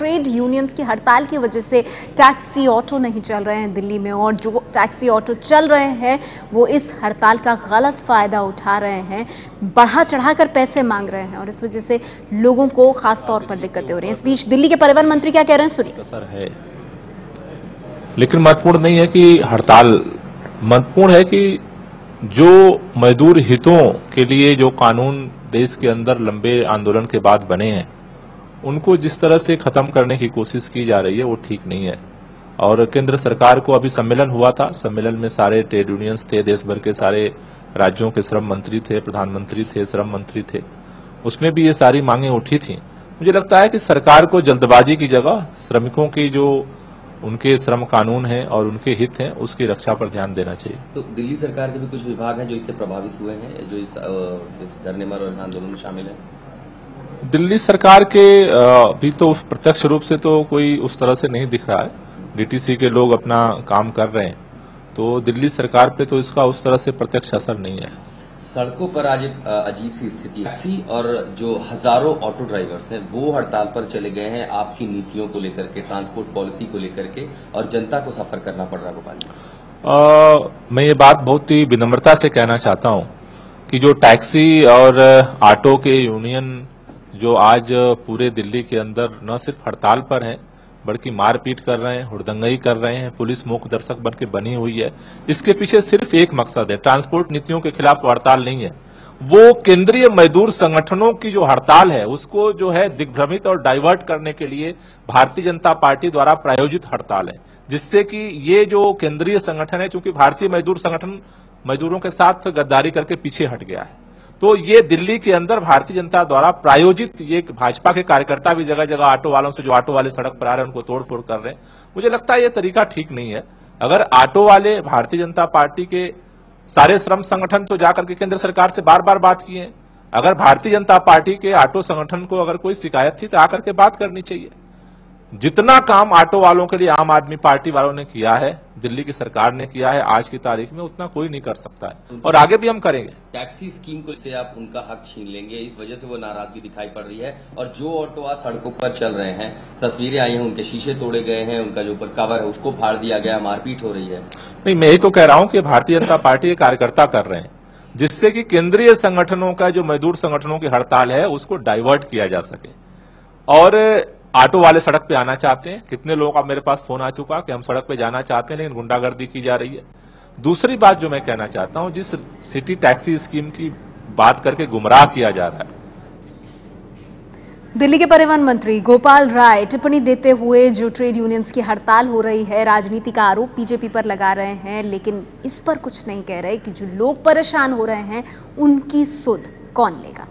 Trade unions की हड़ताल की वजह से टैक्सी ऑटो नहीं चल रहे हैं दिल्ली में, और जो टैक्सी ऑटो चल रहे हैं वो इस हड़ताल का गलत फायदा उठा रहे हैं, बढ़ा चढ़ाकर पैसे मांग रहे हैं, और इस वजह से लोगों को खास तौर पर दिक्कतें हो रही हैं। इस बीच दिल्ली के परिवहन मंत्री क्या कह रहे हैं, सुनिए। असर है, लेकिन महत्वपूर्ण नहीं है कि हड़ताल, महत्वपूर्ण है कि जो मजदूर हितों के लिए जो कानून देश के अंदर लंबे आंदोलन के बाद बने हैं, उनको जिस तरह से खत्म करने की कोशिश की जा रही है वो ठीक नहीं है। और केंद्र सरकार को अभी सम्मेलन हुआ था, सम्मेलन में सारे ट्रेड यूनियंस थे, देश भर के सारे राज्यों के श्रम मंत्री थे, प्रधानमंत्री थे, श्रम मंत्री थे, उसमें भी ये सारी मांगे उठी थी। मुझे लगता है कि सरकार को जल्दबाजी की जगह श्रमिकों की जो उनके श्रम कानून है और उनके हित हैं उसकी रक्षा पर ध्यान देना चाहिए। तो दिल्ली सरकार के भी कुछ विभाग हैं जो इससे प्रभावित हुए हैं, जो इस धरने और आंदोलन में शामिल है। दिल्ली सरकार के भी तो प्रत्यक्ष रूप से तो कोई उस तरह से नहीं दिख रहा है, डीटीसी के लोग अपना काम कर रहे हैं, तो दिल्ली सरकार पे तो इसका उस तरह से प्रत्यक्ष असर नहीं है। सड़कों पर आज एक अजीब सी स्थिति है। टैक्सी और जो हजारों ऑटो ड्राइवर्स हैं वो हड़ताल पर चले गए हैं आपकी नीतियों को लेकर के, ट्रांसपोर्ट पॉलिसी को लेकर के, और जनता को सफर करना पड़ रहा है गोपाल। मैं ये बात बहुत ही विनम्रता से कहना चाहता हूं कि जो टैक्सी और ऑटो के यूनियन जो आज पूरे दिल्ली के अंदर न सिर्फ हड़ताल पर हैं बल्कि मारपीट कर रहे हैं, हुड़दंगई कर रहे हैं, पुलिस मूक दर्शक बन के बनी हुई है, इसके पीछे सिर्फ एक मकसद है, ट्रांसपोर्ट नीतियों के खिलाफ हड़ताल नहीं है, वो केंद्रीय मजदूर संगठनों की जो हड़ताल है उसको जो है दिग्भ्रमित और डाइवर्ट करने के लिए भारतीय जनता पार्टी द्वारा प्रायोजित हड़ताल है, जिससे कि ये जो केंद्रीय संगठन है, चूंकि भारतीय मजदूर संगठन मजदूरों के साथ गद्दारी करके पीछे हट गया है, तो ये दिल्ली के अंदर भारतीय जनता द्वारा प्रायोजित, ये भाजपा के कार्यकर्ता भी जगह जगह ऑटो वालों से, जो ऑटो वाले सड़क पर आ रहे हैं उनको तोड़फोड़ कर रहे हैं। मुझे लगता है ये तरीका ठीक नहीं है। अगर ऑटो वाले भारतीय जनता पार्टी के सारे श्रम संगठन तो जाकर के केंद्र सरकार से बार बार बात किए हैं, अगर भारतीय जनता पार्टी के ऑटो संगठन को अगर कोई शिकायत थी तो आकर के बात करनी चाहिए। जितना काम ऑटो वालों के लिए आम आदमी पार्टी वालों ने किया है, दिल्ली की सरकार ने किया है आज की तारीख में, उतना कोई नहीं कर सकता है, और आगे भी हम करेंगे। टैक्सी स्कीम को से आप उनका हक छीन लेंगे, इस वजह से वो नाराजगी दिखाई पड़ रही है। और जो ऑटो आज सड़कों पर चल रहे हैं, तस्वीरें आई हैं, उनके शीशे तोड़े गए हैं, उनका जो ऊपर कवर है उसको फाड़ दिया गया, मारपीट हो रही है। नहीं, मैं यही तो कह रहा हूं कि भारतीय जनता पार्टी के कार्यकर्ता कर रहे हैं, जिससे कि केंद्रीय संगठनों का जो मजदूर संगठनों की हड़ताल है उसको डाइवर्ट किया जा सके। और ऑटो वाले सड़क पे आना चाहते हैं, कितने लोगों का मेरे पास फोन आ चुका कि हम सड़क पे जाना चाहते हैं लेकिन गुंडागर्दी की जा रही है। दूसरी बात जो मैं कहना चाहता हूं, जिस सिटी टैक्सी स्कीम की बात करके गुमराह किया जा रहा है। दिल्ली के परिवहन मंत्री गोपाल राय टिप्पणी देते हुए जो ट्रेड यूनियंस की हड़ताल हो रही है, राजनीति का आरोप बीजेपी पर लगा रहे हैं, लेकिन इस पर कुछ नहीं कह रहे कि जो लोग परेशान हो रहे हैं उनकी सुध कौन लेगा।